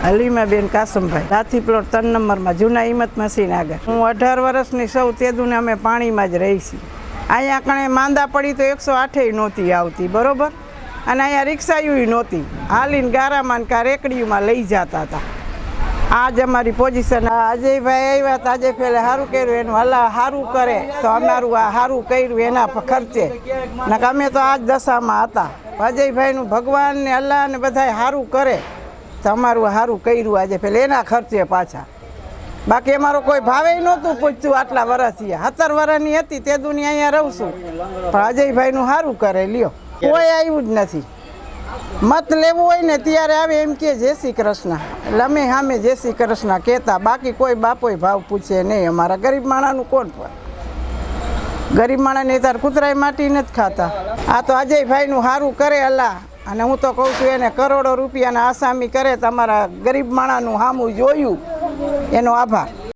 હલીમાબેન કાસમભાઈ, રાથી plot 3 નંબરમાં જૂના હિંમત મશીન આગળ. હું 18 વર્ષની સૌ તેદુને અમે પાણીમાં જ રહી છીએ. અહીંયા કણે માંદા પડી તો 108 નહોતી આવતી, બરોબર. અને અહીંયા રિક્ષાયું નહોતી, હાલીને ગારામાં કા રેકડીઓમાં લઈ જતા હતા. આજ અમારી પોઝિશન. અજયભાઈ આવ્યા તો આજે પહેલાં સારું કર્યું, એનું હલા સારું કરે તો અમારું આ સારું કર્યું એના ખર્ચે. ને અમે તો આજ દશામાં હતા. અજયભાઈનું ભગવાન ને અલ્લાહ ને બધાય સારું કરે તો અમારું સારું કર્યું આજે પહેલાં એના ખર્ચે પાછા. બાકી અમારો કોઈ ભાવે નહોતું પૂછતું. આટલા વર્ષથી 17 વર્ષની હતી તે દુનિયા અહીંયા રહું છું, પણ અજયભાઈનું સારું કરે લ્યો. કોઈ આવ્યું જ નથી. મત લેવું હોય ને ત્યારે આવે એમ કે જય શ્રી કૃષ્ણ, એટલે અમે સામે જય શ્રી કૃષ્ણ કહેતા. બાકી કોઈ બાપોય ભાવ પૂછે નહીં. અમારા ગરીબ માણાનું કોણ પર? ગરીબ માણાને તાર કૂતરાય માટી નથી ખાતા. આ તો અજયભાઈનું સારું કરે અલ્લાહ. અને હું તો કહું છું એને કરોડો રૂપિયાના આસામી કરે. તમારા ગરીબ માણાનું સામું જોયું એનો આભાર.